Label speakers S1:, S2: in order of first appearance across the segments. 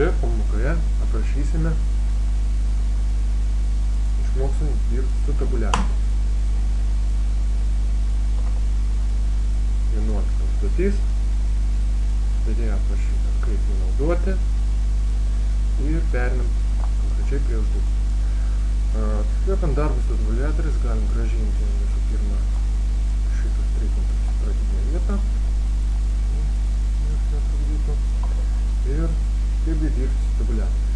S1: Šioje pamokoje aprašysime, išmoksime dirbti su tabuliatoriais. 11 užduotys. Vedėja aprašyta, kaip jį naudoti ir perinam konkrečiai prie užduočių. Atliekant darbus su tabuliatoriais galim grąžinti visų pirma šitus trikampius į pradinę vietą, nes netrukdytų, ir kaip dirbti su tabuliatoriais.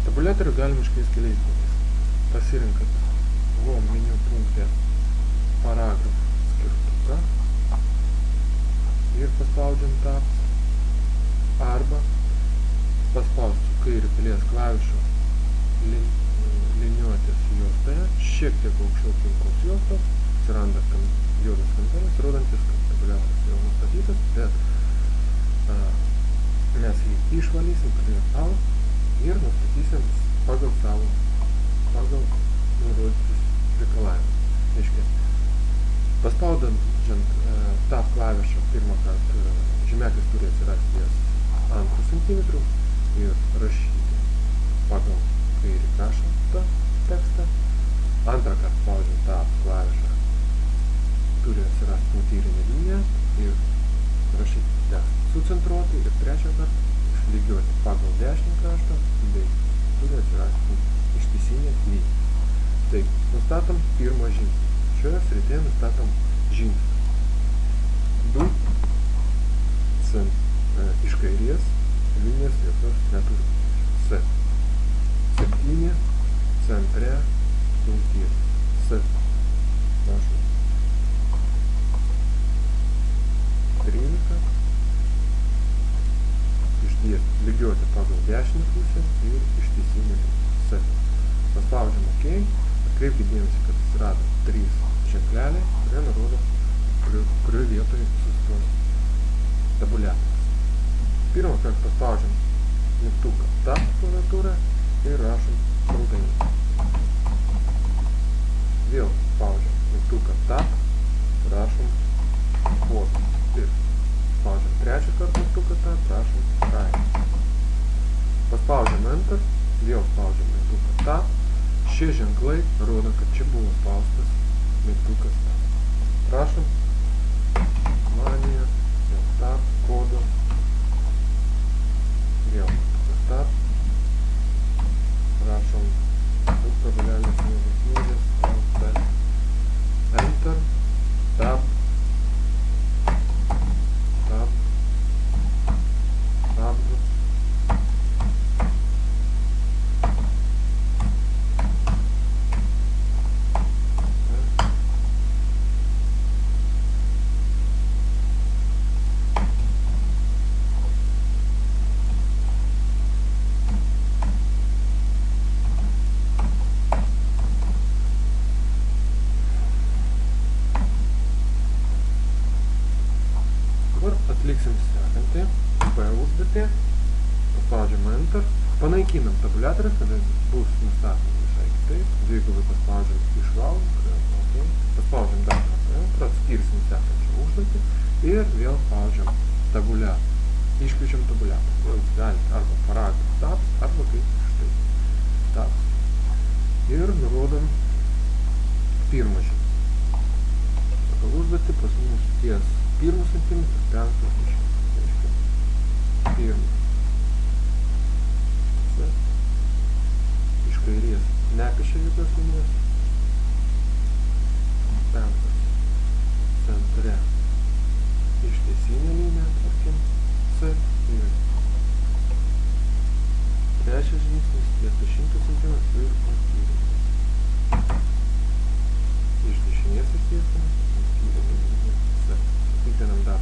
S1: Tabuliatorių galim iškeisti keliais būdais. Pasirinkat Home meniu punkte paragrafų skirtuką ir paspaudžiam Tabs, arba paspausti kairį pilies klavišo liniuotės juostoje, šiek tiek aukščiau pilkos juostos, atsiranda juodas kampelis, rodantis, kad tabuliatorius jau nustatytas, bet mes jį išvalysim prie Alt ir nustatysim pagal nurodytus reikalavimus. Reiškia, paspaudant Tab klavišą pirmą kartą žymeklis turi atsirasti ties 2 cm ir rašyti pagal kairį kraštą tą tekstą. Antrą kartą spaudžiant Tab klavišą turi atsirasti punktyrinė linija ir rašyti tekstą sucentruotai, ir trečią kartą išlygiuoti pagal dešinį kraštą bei turi atsirasti ištisinė linija. Tai nustatom pirmą žingsnį. Šioje srityje nustatom žingsnį. 2 iš kairės linijos jokios neturi. 7 centre punktyrė. Prašau. 13 išdėti lygiuoti pagal dešinę pusę ir ištisinį linija. Paspaudžiam OK. Atkreipkite dėmesį, kad atsirado 3 ženkleliai, kurie nurodo, kurioje vietoje sustos tabuliatorius. Pirmą kartą paspaudžiam mygtuką Tab klaviatūrą ir rašom saldainį. Vėl spaudžiam mygtuką Tab, rašom kodą. Ir spaudžiam trečią kartą mygtuką Tab, rašom kainą. Paspaudžiam Enter, vėl spaudžiam mygtuką Tab. Šie ženklai rodo, kad čia buvo spaustas mygtukas Tab. Rašom manija, vėl Tab, kodo, vėl mygtukas Tab. Rašom .0.0 Enter, Tab, Tab, Tab. Atliksim sekantį B užduotį, paspaudžiam Enter, panaikinam tabuliatorius, kada bus nustatomi visai kitaip, dvigubai paspaudžiam išvalom, paspaudžiam dar kartą Enter, atskirsim sekančią užduotį ir vėl spaudžiam tabuliatorių, iškviečiam tabuliatorių. Vėl galite arba paragrafų Tabs, arba kaip štai Tabs. Ir nurodom pirmą žingsnį. Pagal užduotį pas mus ties 1 cm 5 reiškia 1. Iš kairės nepiešia jokios linijos. 5 centre ištiesinė linija, tarkim, C. Ir trečias žingsnis ties 100 cm ir punktyrinė. Iš dešinės ištiesime punktyrinė linija C. Tikrinam dar,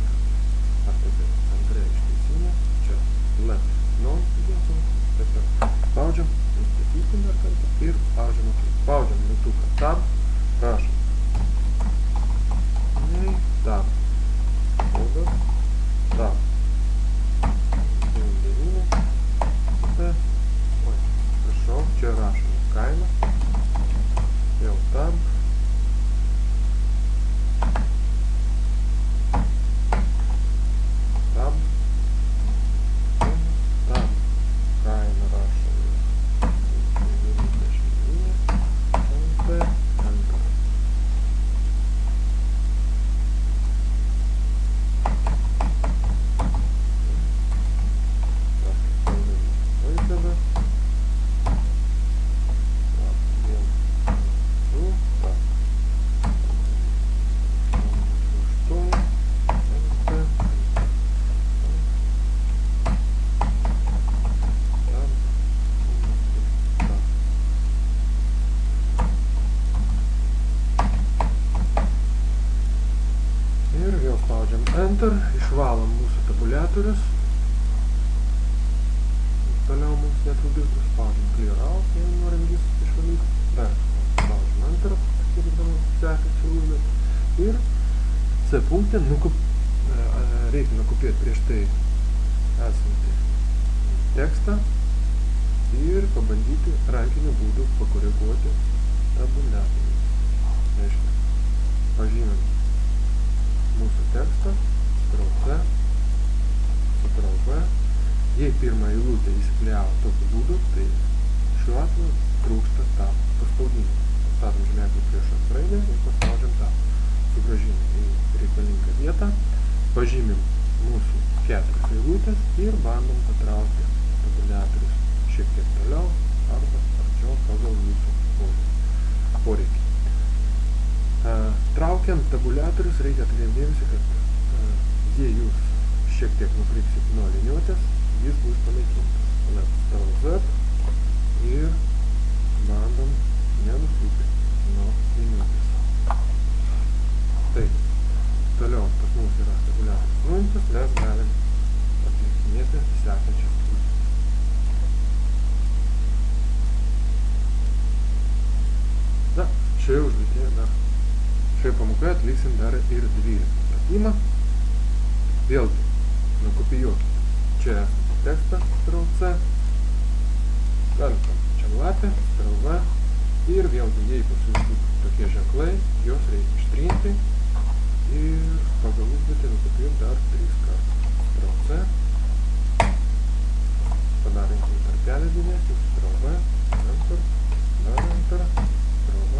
S1: ar tai centre ištiesinė, čia left, non, spaudžiam, nustatysim dar kartą ir spaudžiam OK. Spaudžiam mygtuką Tab, rašom nei, Tab, Enter, išvalom mūsų tabuliatorius. Toliau mums netrukdys, spaudžiam Clear Out, jeigu norim jis išvalyti. Dar spaudžiam Enter, sakydami sekančią lūdą. Ir C punkte reikia nukopijuoti prieš tai esantį tekstą ir pabandyti rankiniu būdu pakoreguoti tabuliatorių. Reiškia, pažymim mūsų tekstą, Ctrl+C, Ctrl+V. Jei pirmą eilutę įsiklijavo tokiu būdu, tai šiuo atveju trūksta tab paspaudimo. Pastatom žymeklį prieš raidę ir paspaudžiam tab. Sugrąžinam į reikalingą vietą, pažymim mūsų 4 eilutės ir bandom patraukti tabuliatorius šiek tiek toliau arba arčiau pagal jūsų poreikį. Traukiant tabuliatorius reikia atkreipti dėmesį, kad jei jūs šiek tiek nukrypsit nuo liniuotės, jis bus panaikintas. Ctrl+Z ir bandom nenukrypti nuo liniuotės. Taip, toliau pas mus yra tabuliatorius nuimtas, mes galim atlikinėti sekančias užduotis. Na, šioje užduotyje šioje pamokoje atliksim dar ir 12 pratimą. Vėlgi, nukopijuokite čia esantį tekstą, Ctrl+C, galim čia lapę, Ctrl+V ir vėlgi, jei pas jūs būtų tokie ženklai, juos reikia ištrinti ir pagal užduotį nukopijuoti dar 3 kartus. Ctrl+C, padarinkim tarpelį didesnį, Ctrl+V, Enter, dar Enter, Ctrl+V,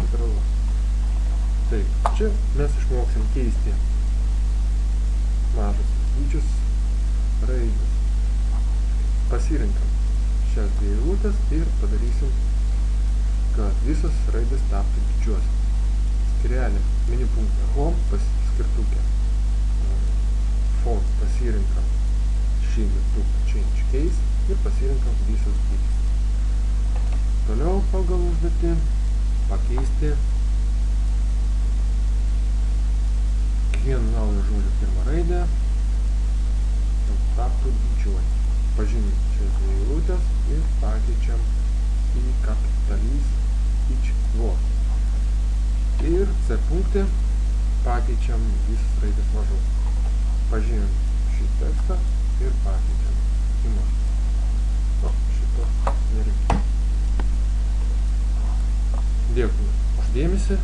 S1: Ctrl+V. Taip, čia mes išmoksim keisti mažus dydžius raidės. Pasirinkam šias 2 eilutės ir padarysim, kad visas raidės taptų didžiuosios. Skyrelį meniu punktą Home skirtukę Font pasirinkam šį mygtuką Change Case ir pasirinkam visas dydis. Toliau pagal užduotį pakeisti kiekvieno naujo žodžio pirmą raidę taptų didžiuoji. Pažymim šias 2 eilutės ir pakeičiam į Capitalist Each Word. Ir C punkte pakeičiam visas raidės mažų. Pažymim šį tekstą ir pakeičiam į mažų. O, šito nereikia. Dėkui už dėmesį.